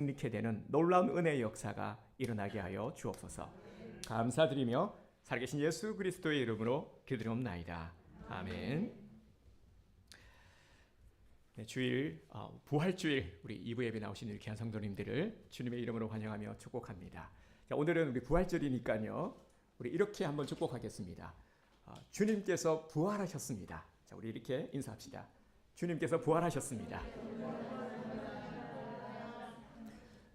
승리케 되는 놀라운 은혜의 역사가 일어나게 하여 주옵소서. 감사드리며 살아계신 예수 그리스도의 이름으로 기도드리옵나이다. 아멘. 네, 주일 부활주일 우리 2부 예배 나오신 우리 귀한 성도님들을 주님의 이름으로 환영하며 축복합니다. 자, 오늘은 우리 부활절이니까요. 우리 이렇게 한번 축복하겠습니다. 주님께서 부활하셨습니다. 자, 우리 이렇게 인사합시다. 주님께서 부활하셨습니다.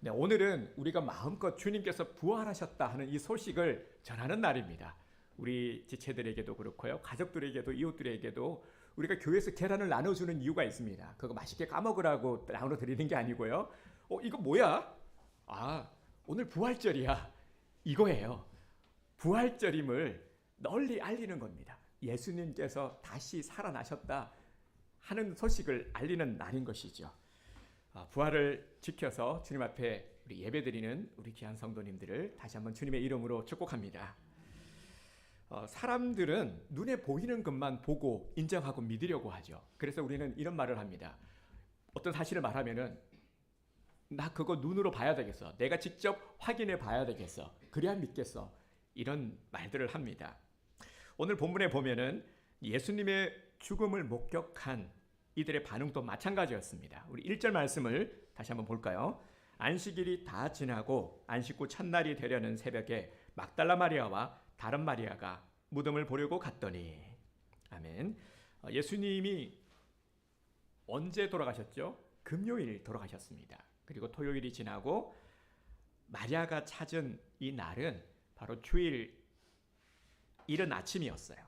네, 오늘은 우리가 마음껏 주님께서 부활하셨다 하는 이 소식을 전하는 날입니다. 우리 지체들에게도 그렇고요. 가족들에게도 이웃들에게도 우리가 교회에서 계란을 나눠주는 이유가 있습니다. 그거 맛있게 까먹으라고 나눠드리는 게 아니고요. 이거 뭐야? 오늘 부활절이야. 이거예요. 부활절임을 널리 알리는 겁니다. 예수님께서 다시 살아나셨다 하는 소식을 알리는 날인 것이죠. 부활을 지켜서 주님 앞에 우리 예배드리는 우리 귀한 성도님들을 다시 한번 주님의 이름으로 축복합니다. 사람들은 눈에 보이는 것만 보고 인정하고 믿으려고 하죠. 그래서 우리는 이런 말을 합니다. 어떤 사실을 말하면은 나 그거 눈으로 봐야 되겠어. 내가 직접 확인해 봐야 되겠어. 그래야 믿겠어. 이런 말들을 합니다. 오늘 본문에 보면은 예수님의 죽음을 목격한 이들의 반응도 마찬가지였습니다. 우리 1절 말씀을 다시 한번 볼까요? 안식일이 다 지나고 안식 후 첫날이 되려는 새벽에 막달라 마리아와 다른 마리아가 무덤을 보려고 갔더니 아멘. 예수님이 언제 돌아가셨죠? 금요일 돌아가셨습니다. 그리고 토요일이 지나고 마리아가 찾은 이 날은 바로 주일 이른 아침이었어요.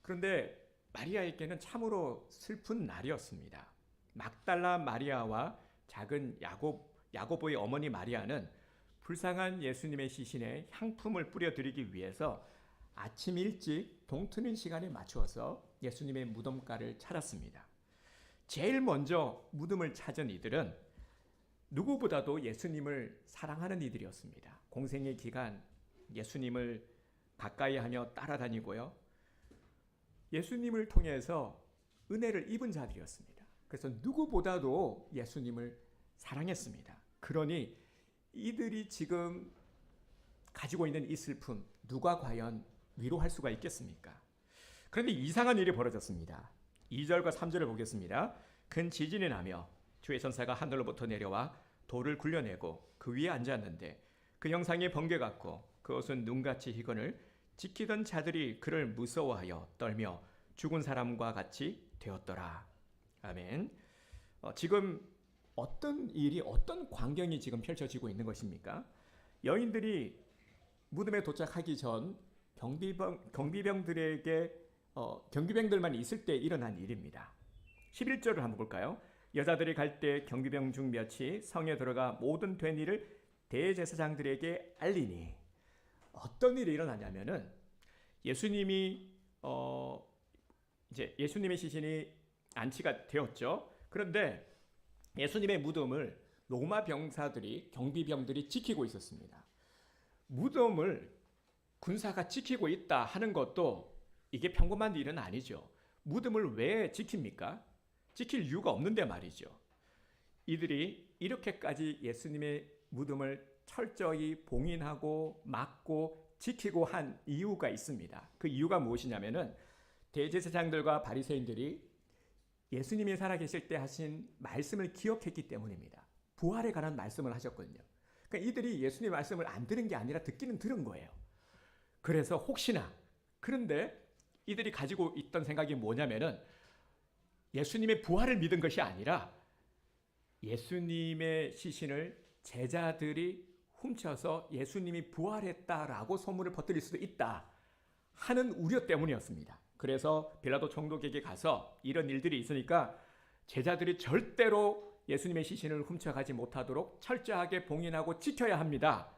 그런데 마리아에게는 참으로 슬픈 날이었습니다. 막달라 마리아와 작은 야고보의 어머니 마리아는 불쌍한 예수님의 시신에 향품을 뿌려드리기 위해서 아침 일찍 동트는 시간에 맞추어서 예수님의 무덤가를 찾았습니다. 제일 먼저 무덤을 찾은 이들은 누구보다도 예수님을 사랑하는 이들이었습니다. 공생의 기간 예수님을 가까이 하며 따라다니고요. 예수님을 통해서 은혜를 입은 자들이었습니다. 그래서 누구보다도 예수님을 사랑했습니다. 그러니 이들이 지금 가지고 있는 이 슬픔 누가 과연 위로할 수가 있겠습니까? 그런데 이상한 일이 벌어졌습니다. 2절과 3절을 보겠습니다. 큰 지진이 나며 주의 천사가 하늘로부터 내려와 돌을 굴려내고 그 위에 앉았는데 그 형상이 번개 같고 그 옷은 눈같이 희건을 지키던 자들이 그를 무서워하여 떨며 죽은 사람과 같이 되었더라. 아멘. 지금 어떤 일이 어떤 광경이 지금 펼쳐지고 있는 것입니까? 여인들이 무덤에 도착하기 전 경비병들에게 경비병들만 있을 때 일어난 일입니다. 11절을 한번 볼까요? 여자들이 갈 때 경비병 중 몇이 성에 들어가 모든 된 일을 대제사장들에게 알리니 어떤 일이 일어나냐면은 예수님이 이제 예수님의 시신이 안치가 되었죠. 그런데 예수님의 무덤을 로마 병사들이 경비병들이 지키고 있었습니다. 무덤을 군사가 지키고 있다 하는 것도 이게 평범한 일은 아니죠. 무덤을 왜 지킵니까? 지킬 이유가 없는데 말이죠. 이들이 이렇게까지 예수님의 무덤을 철저히 봉인하고 막고 지키고 한 이유가 있습니다. 그 이유가 무엇이냐면은 대제사장들과 바리새인들이 예수님이 살아계실 때 하신 말씀을 기억했기 때문입니다. 부활에 관한 말씀을 하셨거든요. 그러니까 이들이 예수님의 말씀을 안 들은 게 아니라 듣기는 들은 거예요. 그래서 혹시나 그런데 이들이 가지고 있던 생각이 뭐냐면은 예수님의 부활을 믿은 것이 아니라 예수님의 시신을 제자들이 훔쳐서 예수님이 부활했다라고 소문을 퍼뜨릴 수도 있다 하는 우려 때문이었습니다. 그래서 빌라도 총독에게 가서 이런 일들이 있으니까 제자들이 절대로 예수님의 시신을 훔쳐가지 못하도록 철저하게 봉인하고 지켜야 합니다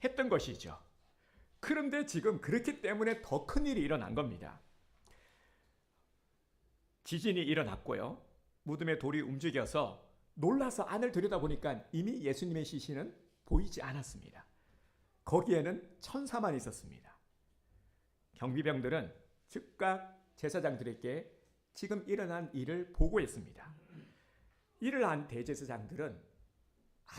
했던 것이죠. 그런데 지금 그렇기 때문에 더 큰 일이 일어난 겁니다. 지진이 일어났고요. 무덤의 돌이 움직여서 놀라서 안을 들여다보니까 이미 예수님의 시신은 보이지 않았습니다. 거기에는 천사만 있었습니다. 경비병들은 즉각 제사장들에게 지금 일어난 일을 보고했습니다. 이를 안 대제사장들은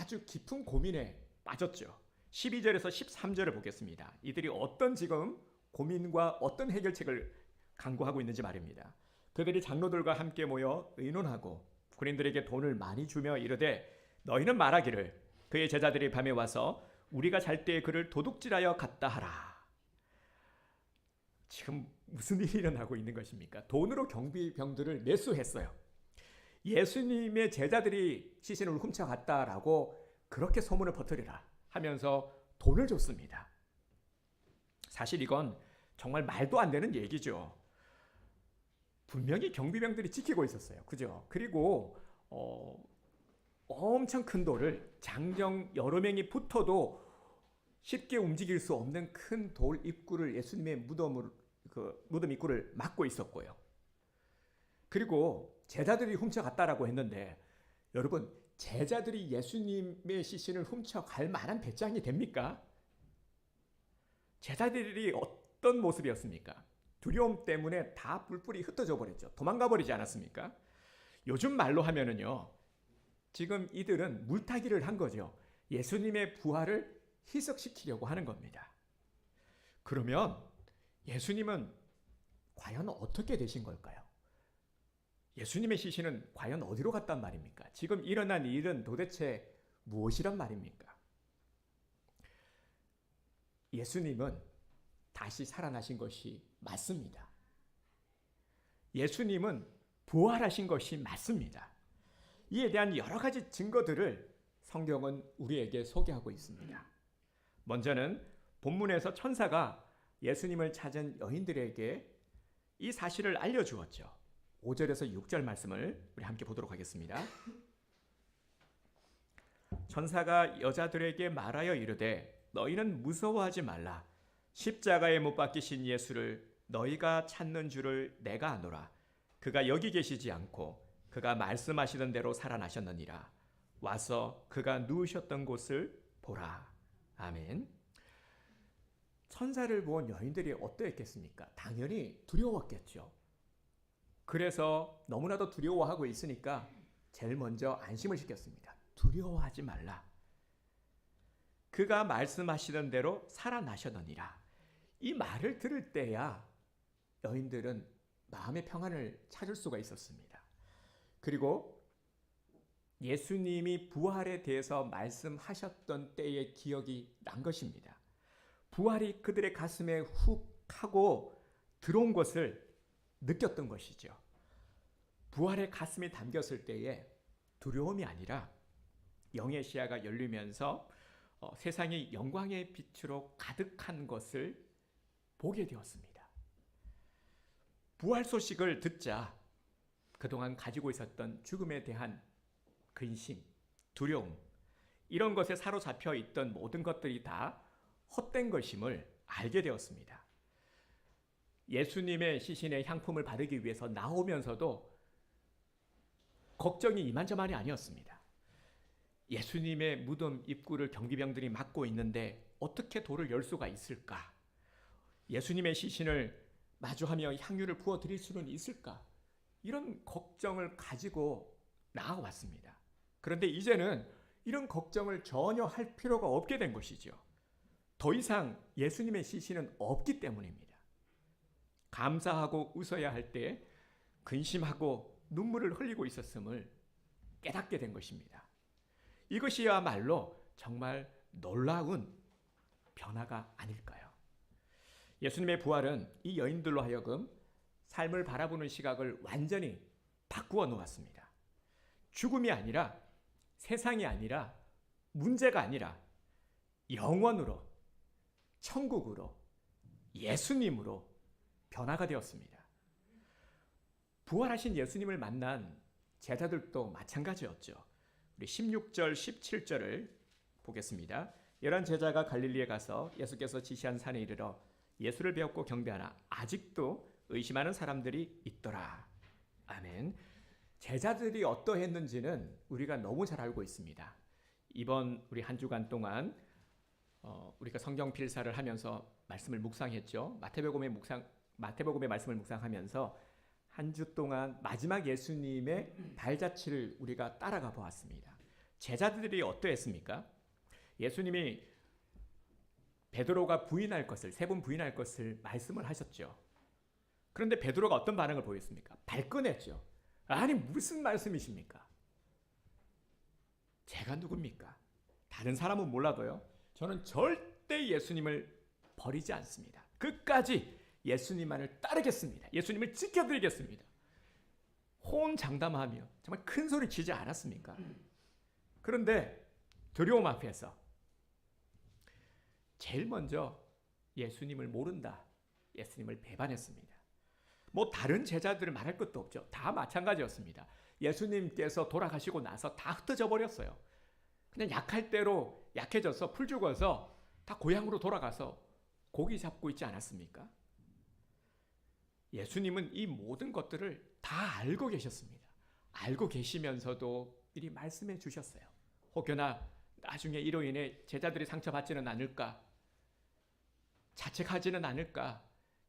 아주 깊은 고민에 빠졌죠. 12절에서 13절을 보겠습니다. 이들이 어떤 지금 고민과 어떤 해결책을 강구하고 있는지 말입니다. 그들이 장로들과 함께 모여 의논하고 군인들에게 돈을 많이 주며 이르되 너희는 말하기를 그의 제자들이 밤에 와서 우리가 잘 때에 그를 도둑질하여 갔다 하라. 지금 무슨 일이 일어나고 있는 것입니까? 돈으로 경비병들을 매수했어요. 예수님의 제자들이 시신을 훔쳐갔다라고 그렇게 소문을 퍼뜨리라 하면서 돈을 줬습니다. 사실 이건 정말 말도 안 되는 얘기죠. 분명히 경비병들이 지키고 있었어요. 그죠? 그리고 엄청 큰 돌을 장정 여러 명이 붙어도 쉽게 움직일 수 없는 큰 돌 입구를 예수님의 무덤 입구를 막고 있었고요. 그리고 제자들이 훔쳐갔다라고 했는데 여러분 제자들이 예수님의 시신을 훔쳐갈 만한 배짱이 됩니까? 제자들이 어떤 모습이었습니까? 두려움 때문에 다 뿔뿔이 흩어져 버렸죠. 도망가 버리지 않았습니까? 요즘 말로 하면은요. 지금 이들은 물타기를 한 거죠. 예수님의 부활을 희석시키려고 하는 겁니다. 그러면 예수님은 과연 어떻게 되신 걸까요? 예수님의 시신은 과연 어디로 갔단 말입니까? 지금 일어난 일은 도대체 무엇이란 말입니까? 예수님은 다시 살아나신 것이 맞습니다. 예수님은 부활하신 것이 맞습니다. 이에 대한 여러 가지 증거들을 성경은 우리에게 소개하고 있습니다. 먼저는 본문에서 천사가 예수님을 찾은 여인들에게 이 사실을 알려주었죠. 5절에서 6절 말씀을 우리 함께 보도록 하겠습니다. 천사가 여자들에게 말하여 이르되 너희는 무서워하지 말라. 십자가에 못 박히신 예수를 너희가 찾는 줄을 내가 아노라. 그가 여기 계시지 않고 그가 말씀하시던 대로 살아나셨느니라. 와서 그가 누우셨던 곳을 보라. 아멘. 천사를 본 여인들이 어떠했겠습니까? 당연히 두려웠겠죠. 그래서 너무나도 두려워하고 있으니까 제일 먼저 안심을 시켰습니다. 두려워하지 말라. 그가 말씀하시던 대로 살아나셨느니라. 이 말을 들을 때야 여인들은 마음의 평안을 찾을 수가 있었습니다. 그리고 예수님이 부활에 대해서 말씀하셨던 때의 기억이 난 것입니다. 부활이 그들의 가슴에 훅 하고 들어온 것을 느꼈던 것이죠. 부활의 가슴에 담겼을 때에 두려움이 아니라 영의 시야가 열리면서 세상이 영광의 빛으로 가득한 것을 보게 되었습니다. 부활 소식을 듣자 그동안 가지고 있었던 죽음에 대한 근심, 두려움, 이런 것에 사로잡혀 있던 모든 것들이 다 헛된 것임을 알게 되었습니다. 예수님의 시신의 향품을 바르기 위해서 나오면서도 걱정이 이만저만이 아니었습니다. 예수님의 무덤 입구를 경비병들이 막고 있는데 어떻게 돌을 열 수가 있을까? 예수님의 시신을 마주하며 향유를 부어드릴 수는 있을까? 이런 걱정을 가지고 나아왔습니다. 그런데 이제는 이런 걱정을 전혀 할 필요가 없게 된 것이죠. 더 이상 예수님의 시신은 없기 때문입니다. 감사하고 웃어야 할 때 근심하고 눈물을 흘리고 있었음을 깨닫게 된 것입니다. 이것이야말로 정말 놀라운 변화가 아닐까요? 예수님의 부활은 이 여인들로 하여금 삶을 바라보는 시각을 완전히 바꾸어 놓았습니다. 죽음이 아니라, 세상이 아니라, 문제가 아니라 영원으로, 천국으로, 예수님으로 변화가 되었습니다. 부활하신 예수님을 만난 제자들도 마찬가지였죠. 우리 16절, 17절을 보겠습니다. 11 제자가 갈릴리에 가서 예수께서 지시한 산에 이르러 예수를 배웠고 경배하나 아직도 의심하는 사람들이 있더라. 아멘. 제자들이 어떠했는지는 우리가 너무 잘 알고 있습니다. 이번 우리 한 주간 동안 우리가 성경 필사를 하면서 말씀을 묵상했죠. 마태복음의 말씀을 묵상하면서 한 주 동안 마지막 예수님의 발자취를 우리가 따라가 보았습니다. 제자들이 어떠했습니까? 예수님이 베드로가 부인할 것을, 세 번 부인할 것을 말씀을 하셨죠. 그런데 베드로가 어떤 반응을 보였습니까? 발끈했죠. 아니 무슨 말씀이십니까? 제가 누굽니까? 다른 사람은 몰라도요. 저는 절대 예수님을 버리지 않습니다. 끝까지 예수님만을 따르겠습니다. 예수님을 지켜드리겠습니다. 호언장담하며 정말 큰 소리 치지 않았습니까? 그런데 두려움 앞에서 제일 먼저 예수님을 모른다, 예수님을 배반했습니다. 뭐 다른 제자들을 말할 것도 없죠. 다 마찬가지였습니다. 예수님께서 돌아가시고 나서 다 흩어져 버렸어요. 그냥 약할 대로 약해져서 풀 죽어서 다 고향으로 돌아가서 고기 잡고 있지 않았습니까? 예수님은 이 모든 것들을 다 알고 계셨습니다. 알고 계시면서도 미리 말씀해 주셨어요. 혹여나 나중에 이로 인해 제자들이 상처받지는 않을까, 자책하지는 않을까.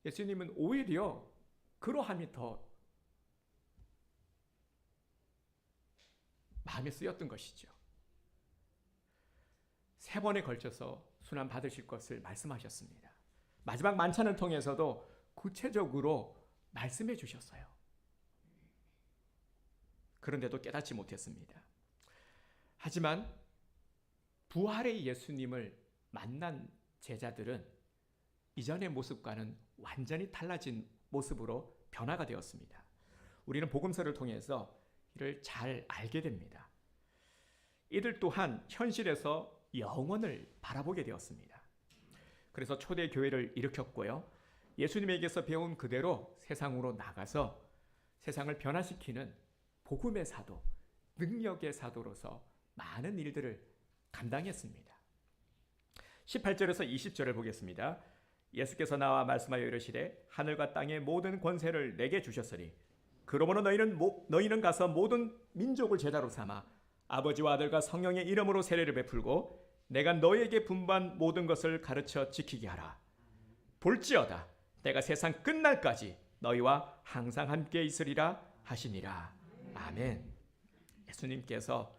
예수님은 오히려 그러함이 더 마음에 쓰였던 것이죠. 3번에 걸쳐서 순환 받으실 것을 말씀하셨습니다. 마지막 만찬을 통해서도 구체적으로 말씀해 주셨어요. 그런데도 깨닫지 못했습니다. 하지만 부활의 예수님을 만난 제자들은 이전의 모습과는 완전히 달라진 모습으로 변화가 되었습니다. 우리는 복음서를 통해서 이를 잘 알게 됩니다. 이들 또한 현실에서 영원을 바라보게 되었습니다. 그래서 초대 교회를 일으켰고요. 예수님에게서 배운 그대로 세상으로 나가서 세상을 변화시키는 복음의 사도, 능력의 사도로서 많은 일들을 감당했습니다. 18절에서 20절을 보겠습니다. 예수께서 나와 말씀하여 이르시되 하늘과 땅의 모든 권세를 내게 주셨으니 그러므로 너희는 가서 모든 민족을 제자로 삼아 아버지와 아들과 성령의 이름으로 세례를 베풀고 내가 너희에게 분부한 모든 것을 가르쳐 지키게 하라. 볼지어다 내가 세상 끝날까지 너희와 항상 함께 있으리라 하시니라. 아멘. 예수님께서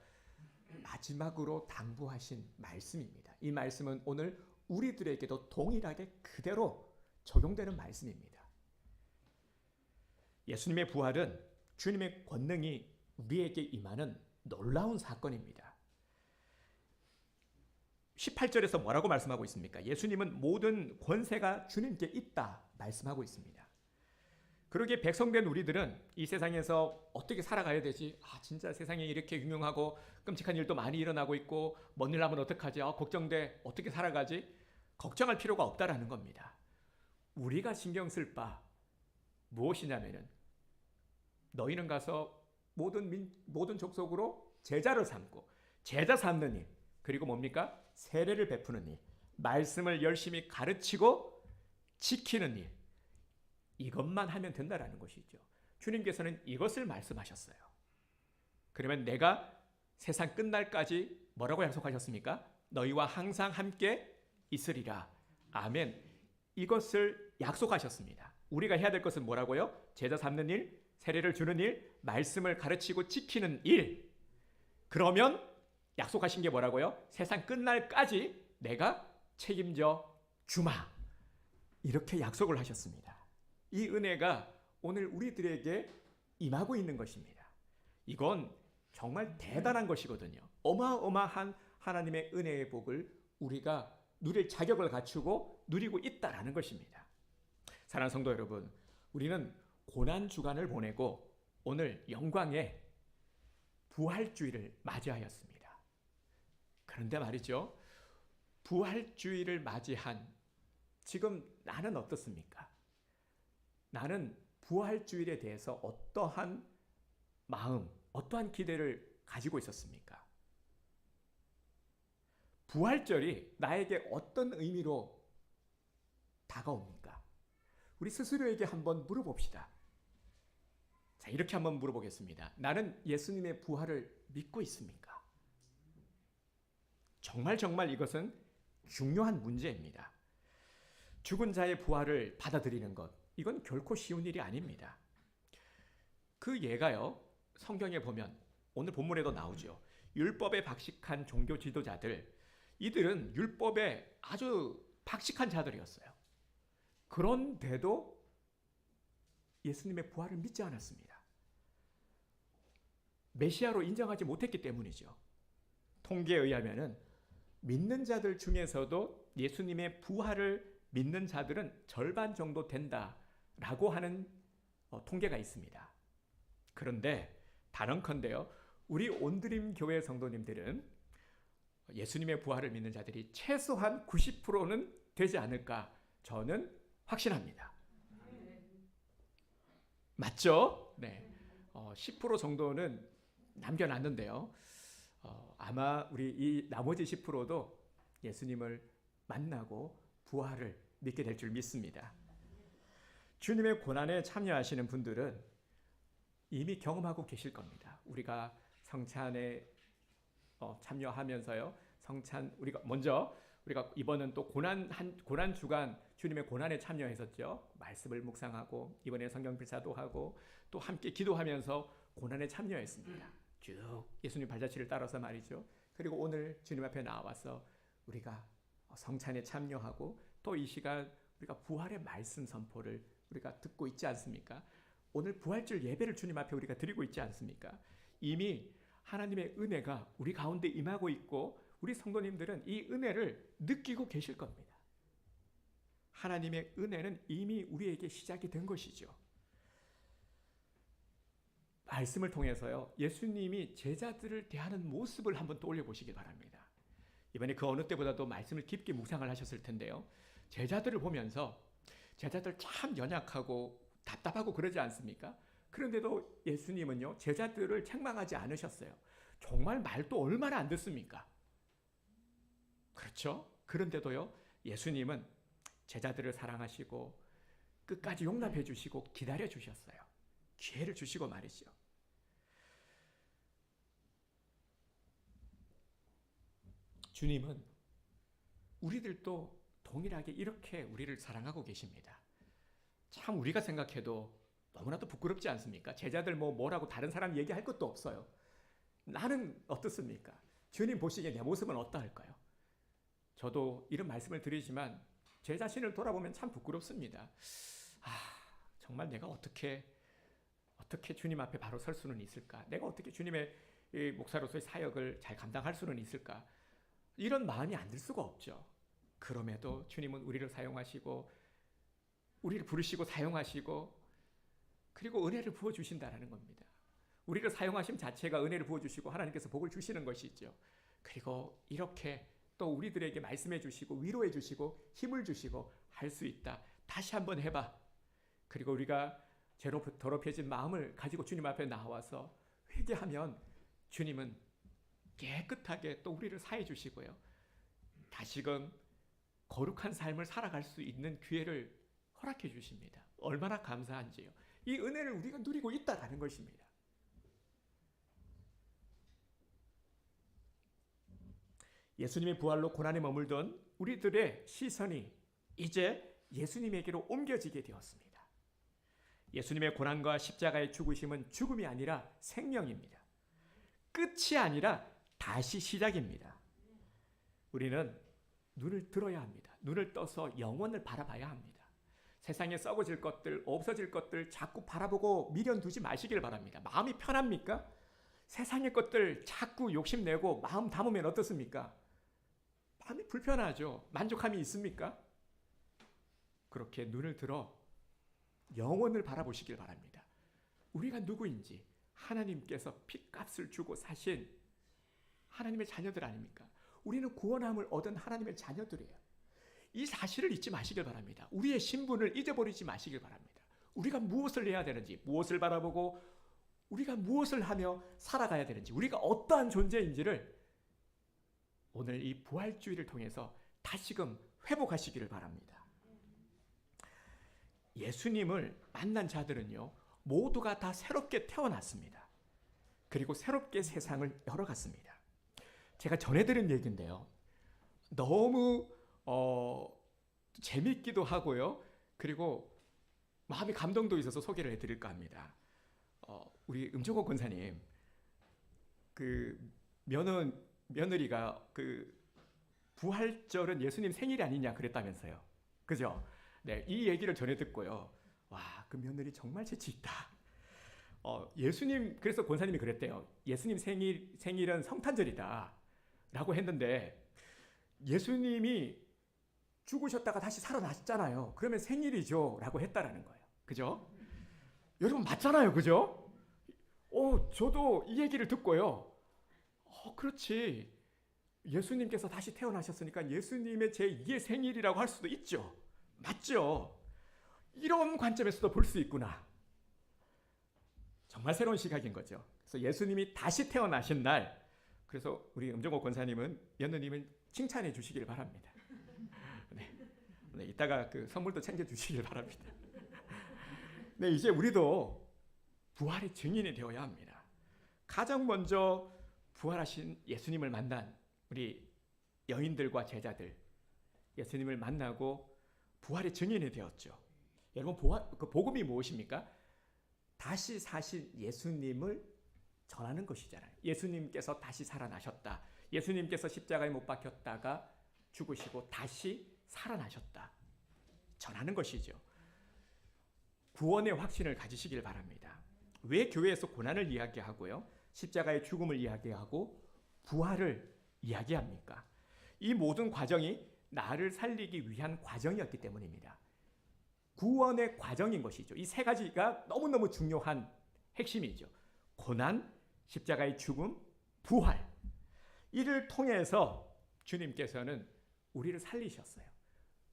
마지막으로 당부하신 말씀입니다. 이 말씀은 오늘 우리들에게도 동일하게 그대로 적용되는 말씀입니다. 예수님의 부활은 주님의 권능이 우리에게 임하는 놀라운 사건입니다. 18절에서 뭐라고 말씀하고 있습니까? 예수님은 모든 권세가 주님께 있다 말씀하고 있습니다. 그러기에 백성된 우리들은 이 세상에서 어떻게 살아가야 되지? 진짜 세상에 이렇게 흉흉하고 끔찍한 일도 많이 일어나고 있고 뭔 일 하면 어떡하지? 걱정돼. 어떻게 살아가지? 걱정할 필요가 없다라는 겁니다. 우리가 신경 쓸 바 무엇이냐면은 너희는 가서 모든 족속으로 제자를 삼고 제자 삼는 일, 그리고 뭡니까? 세례를 베푸는 일, 말씀을 열심히 가르치고 지키는 일, 이것만 하면 된다라는 것이죠. 주님께서는 이것을 말씀하셨어요. 그러면 내가 세상 끝날까지 뭐라고 약속하셨습니까? 너희와 항상 함께 있으리라. 아멘. 이것을 약속하셨습니다. 우리가 해야 될 것은 뭐라고요? 제자 삼는 일, 세례를 주는 일, 말씀을 가르치고 지키는 일. 그러면 약속하신 게 뭐라고요? 세상 끝날까지 내가 책임져 주마. 이렇게 약속을 하셨습니다. 이 은혜가 오늘 우리들에게 임하고 있는 것입니다. 이건 정말 대단한 것이거든요. 어마어마한 하나님의 은혜의 복을 우리가 누릴 자격을 갖추고 누리고 있다라는 것입니다. 사랑하는 성도 여러분, 우리는 고난 주간을 보내고 오늘 영광의 부활주일을 맞이하였습니다. 그런데 말이죠, 부활주일을 맞이한 지금 나는 어떻습니까? 나는 부활주일에 대해서 어떠한 마음, 어떠한 기대를 가지고 있었습니까? 부활절이 나에게 어떤 의미로 다가옵니까? 우리 스스로에게 한번 물어봅시다. 자, 이렇게 한번 물어보겠습니다. 나는 예수님의 부활을 믿고 있습니까? 정말 이것은 중요한 문제입니다. 죽은 자의 부활을 받아들이는 것, 이건 결코 쉬운 일이 아닙니다. 그 예가요, 성경에 보면 오늘 본문에도 나오죠. 율법에 박식한 종교 지도자들, 이들은 율법에 아주 박식한 자들이었어요. 그런데도 예수님의 부활을 믿지 않았습니다. 메시아로 인정하지 못했기 때문이죠. 통계에 의하면 믿는 자들 중에서도 예수님의 부활을 믿는 자들은 절반 정도 된다라고 하는 통계가 있습니다. 그런데 단언컨대요, 우리 온드림 교회 성도님들은 예수님의 부활을 믿는 자들이 최소한 90%는 되지 않을까 저는 확신합니다. 맞죠? 네. 10% 정도는 남겨놨는데요. 아마 우리 이 나머지 10%도 예수님을 만나고 부활을 믿게 될 줄 믿습니다. 주님의 고난에 참여하시는 분들은 이미 경험하고 계실 겁니다. 우리가 성찬에 참여하면서요. 성찬 우리가 이번은 또 고난 주간 주님의 고난에 참여했었죠. 말씀을 묵상하고 이번에 성경 필사도 하고 또 함께 기도하면서 고난에 참여했습니다. 쭉 예수님 발자취를 따라서 말이죠. 그리고 오늘 주님 앞에 나와서 우리가 성찬에 참여하고 또 이 시간 우리가 부활의 말씀 선포를 우리가 듣고 있지 않습니까? 오늘 부활절 예배를 주님 앞에 우리가 드리고 있지 않습니까? 이미 하나님의 은혜가 우리 가운데 임하고 있고 우리 성도님들은 이 은혜를 느끼고 계실 겁니다. 하나님의 은혜는 이미 우리에게 시작이 된 것이죠. 말씀을 통해서요, 예수님이 제자들을 대하는 모습을 한번 떠올려 보시기 바랍니다. 이번에 그 어느 때보다도 말씀을 깊게 묵상을 하셨을 텐데요. 제자들을 보면서 제자들 참 연약하고 답답하고 그러지 않습니까? 그런데도 예수님은요, 제자들을 책망하지 않으셨어요. 정말 말도 얼마나 안 듣습니까? 그렇죠? 그런데도요, 예수님은 제자들을 사랑하시고 끝까지 용납해 주시고 기다려 주셨어요. 기회를 주시고 말이죠. 주님은 우리들도 동일하게 이렇게 우리를 사랑하고 계십니다. 참 우리가 생각해도 너무나도 부끄럽지 않습니까? 제자들 뭐라고 다른 사람 얘기할 것도 없어요. 나는 어떻습니까? 주님 보시기에 내 모습은 어떠할까요? 저도 이런 말씀을 드리지만 제 자신을 돌아보면 참 부끄럽습니다. 정말 내가 어떻게 주님 앞에 바로 설 수는 있을까? 내가 어떻게 주님의 목사로서의 사역을 잘 감당할 수는 있을까? 이런 마음이 안 들 수가 없죠. 그럼에도 주님은 우리를 사용하시고 우리를 부르시고 사용하시고 그리고 은혜를 부어주신다는 겁니다. 우리를 사용하심 자체가 은혜를 부어주시고 하나님께서 복을 주시는 것이죠. 그리고 이렇게 또 우리들에게 말씀해 주시고 위로해 주시고 힘을 주시고 할 수 있다. 다시 한번 해봐. 그리고 우리가 죄로 더럽혀진 마음을 가지고 주님 앞에 나와서 회개하면 주님은 깨끗하게 또 우리를 사해 주시고요. 다시금 거룩한 삶을 살아갈 수 있는 기회를 허락해 주십니다. 얼마나 감사한지요. 이 은혜를 우리가 누리고 있다라는 것입니다. 예수님의 부활로 고난에 머물던 우리들의 시선이 이제 예수님에게로 옮겨지게 되었습니다. 예수님의 고난과 십자가의 죽으심은 죽음이 아니라 생명입니다. 끝이 아니라 다시 시작입니다. 우리는 눈을 들어야 합니다. 눈을 떠서 영원을 바라봐야 합니다. 세상에 썩어질 것들, 없어질 것들 자꾸 바라보고 미련두지 마시길 바랍니다. 마음이 편합니까? 세상의 것들 자꾸 욕심내고 마음 담으면 어떻습니까? 마음이 불편하죠. 만족함이 있습니까? 그렇게 눈을 들어 영원을 바라보시길 바랍니다. 우리가 누구인지 하나님께서 핏값을 주고 사신 하나님의 자녀들 아닙니까? 우리는 구원함을 얻은 하나님의 자녀들이에요. 이 사실을 잊지 마시길 바랍니다. 우리의 신분을 잊어버리지 마시길 바랍니다. 우리가 무엇을 해야 되는지, 무엇을 바라보고 우리가 무엇을 하며 살아가야 되는지, 우리가 어떠한 존재인지를 오늘 이 부활주의를 통해서 다시금 회복하시기를 바랍니다. 예수님을 만난 자들은요, 모두가 다 새롭게 태어났습니다. 그리고 새롭게 세상을 열어갔습니다. 제가 전해드린 얘기인데요. 너무 재밌기도 하고요. 그리고 마음의 감동도 있어서 소개를 해드릴까 합니다. 우리 음종호 권사님, 그 며느리가 그 부활절은 예수님 생일이 아니냐 그랬다면서요. 그죠? 네, 이 얘기를 전해 듣고요. 와, 그 며느리 정말 재치 있다. 예수님, 그래서 권사님이 그랬대요. 예수님 생일은 성탄절이다 라고 했는데, 예수님이 죽으셨다가 다시 살아나셨잖아요. 그러면 생일이죠 라고 했다라는 거예요. 그죠? 여러분 맞잖아요. 그죠? 저도 이 얘기를 듣고요. 그렇지. 예수님께서 다시 태어나셨으니까 예수님의 제2의 생일이라고 할 수도 있죠. 맞죠? 이런 관점에서도 볼 수 있구나. 정말 새로운 시각인 거죠. 그래서 예수님이 다시 태어나신 날, 그래서 우리 음정호 권사님은 며느님을 칭찬해 주시길 바랍니다. 네, 이따가 그 선물도 챙겨 주시길 바랍니다. 네, 이제 우리도 부활의 증인이 되어야 합니다. 가장 먼저 부활하신 예수님을 만난 우리 여인들과 제자들, 예수님을 만나고 부활의 증인이 되었죠. 여러분, 그 복음이 무엇입니까? 다시 사신 예수님을 전하는 것이잖아요. 예수님께서 다시 살아나셨다. 예수님께서 십자가에 못 박혔다가 죽으시고 다시 살아나셨다. 전하는 것이죠. 구원의 확신을 가지시길 바랍니다. 왜 교회에서 고난을 이야기하고요, 십자가의 죽음을 이야기하고 부활을 이야기합니까? 이 모든 과정이 나를 살리기 위한 과정이었기 때문입니다. 구원의 과정인 것이죠. 이 세 가지가 너무너무 중요한 핵심이죠. 고난, 십자가의 죽음, 부활. 이를 통해서 주님께서는 우리를 살리셨어요.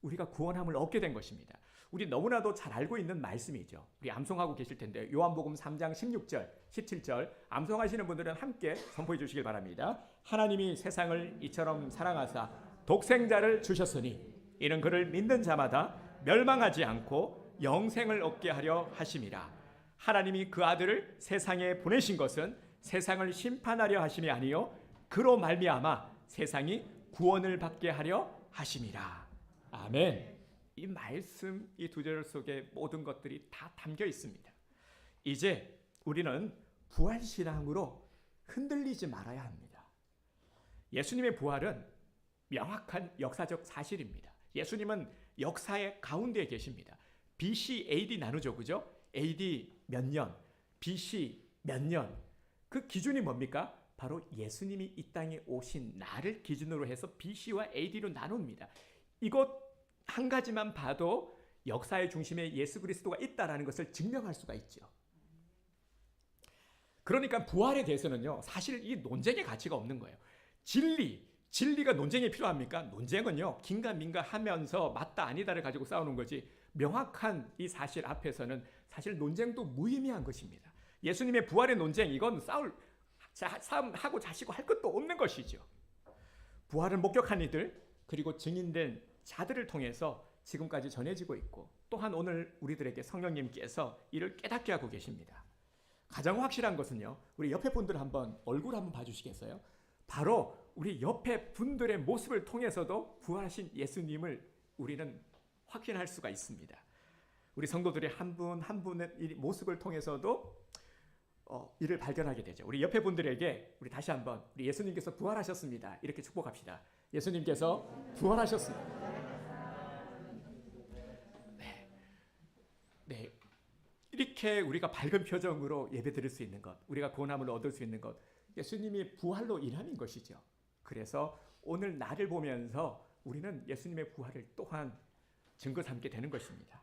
우리가 구원함을 얻게 된 것입니다. 우리 너무나도 잘 알고 있는 말씀이죠. 우리 암송하고 계실 텐데 요한복음 3장 16절, 17절 암송하시는 분들은 함께 선포해 주시길 바랍니다. 하나님이 세상을 이처럼 사랑하사 독생자를 주셨으니 이는 그를 믿는 자마다 멸망하지 않고 영생을 얻게 하려 하심이라. 하나님이 그 아들을 세상에 보내신 것은 세상을 심판하려 하심이 아니요 그로 말미암아 세상이 구원을 받게 하려 하심이라. 아멘. 이 말씀, 이 두 절 속에 모든 것들이 다 담겨 있습니다. 이제 우리는 부활신앙으로 흔들리지 말아야 합니다. 예수님의 부활은 명확한 역사적 사실입니다. 예수님은 역사의 가운데에 계십니다. BC, AD 나누죠, 그죠? AD 몇 년, BC 몇 년. 그 기준이 뭡니까? 바로 예수님이 이 땅에 오신 날을 기준으로 해서 BC와 AD로 나눕니다. 이것 한 가지만 봐도 역사의 중심에 예수 그리스도가 있다라는 것을 증명할 수가 있죠. 그러니까 부활에 대해서는요, 사실 이 논쟁의 가치가 없는 거예요. 진리가 논쟁이 필요합니까? 논쟁은요, 긴가민가 하면서 맞다 아니다를 가지고 싸우는 거지, 명확한 이 사실 앞에서는 사실 논쟁도 무의미한 것입니다. 예수님의 부활의 논쟁, 이건 싸움하고 자시고 할 것도 없는 것이죠. 부활을 목격한 이들, 그리고 증인된 자들을 통해서 지금까지 전해지고 있고, 또한 오늘 우리들에게 성령님께서 이를 깨닫게 하고 계십니다. 가장 확실한 것은요, 우리 옆에 분들 얼굴 한번 봐주시겠어요? 바로 우리 옆에 분들의 모습을 통해서도 부활하신 예수님을 우리는 확인할 수가 있습니다. 우리 성도들의 한 분 한 분의 이 모습을 통해서도 이를 발견하게 되죠. 우리 옆에 분들에게 우리 다시 한번 우리 예수님께서 부활하셨습니다, 이렇게 축복합시다. 예수님께서 부활하셨습니다. 네. 이렇게 우리가 밝은 표정으로 예배드릴 수 있는 것, 우리가 구원함을 얻을 수 있는 것, 예수님이 부활로 인함인 것이죠. 그래서 오늘 나를 보면서 우리는 예수님의 부활을 또한 증거 삼게 되는 것입니다.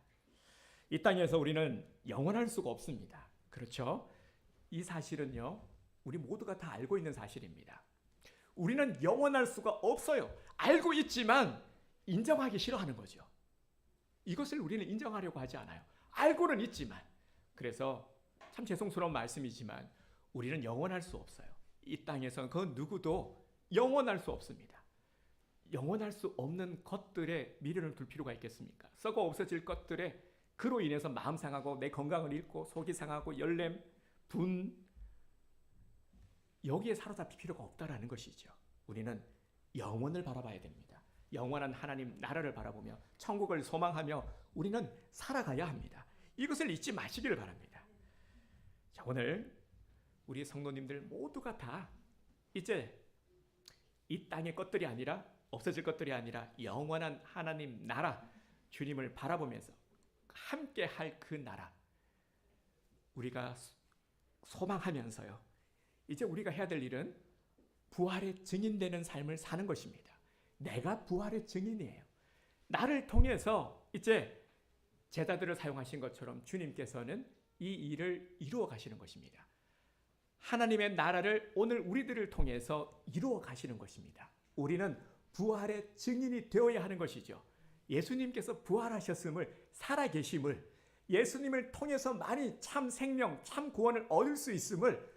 이 땅에서 우리는 영원할 수가 없습니다. 그렇죠? 이 사실은요, 우리 모두가 다 알고 있는 사실입니다. 우리는 영원할 수가 없어요. 알고 있지만 인정하기 싫어하는 거죠. 이것을 우리는 인정하려고 하지 않아요. 알고는 있지만. 그래서 참 죄송스러운 말씀이지만 우리는 영원할 수 없어요. 이 땅에서는 그 누구도 영원할 수 없습니다. 영원할 수 없는 것들에 미련을 둘 필요가 있겠습니까? 썩어 없어질 것들에 그로 인해서 마음 상하고 내 건강을 잃고 속이 상하고 열렘, 분, 여기에 사로잡힐 필요가 없다라는 것이죠. 우리는 영원을 바라봐야 됩니다. 영원한 하나님 나라를 바라보며 천국을 소망하며 우리는 살아가야 합니다. 이것을 잊지 마시기를 바랍니다. 자, 오늘 우리 성도님들 모두가 다 이제 이 땅의 것들이 아니라 없어질 것들이 아니라 영원한 하나님 나라 주님을 바라보면서 함께 할 그 나라 우리가 소망하면서요. 이제 우리가 해야 될 일은 부활의 증인되는 삶을 사는 것입니다. 내가 부활의 증인이에요. 나를 통해서 이제 제자들을 사용하신 것처럼 주님께서는 이 일을 이루어 가시는 것입니다. 하나님의 나라를 오늘 우리들을 통해서 이루어 가시는 것입니다. 우리는 부활의 증인이 되어야 하는 것이죠. 예수님께서 부활하셨음을, 살아계심을, 예수님을 통해서 많이 참 생명, 참 구원을 얻을 수 있음을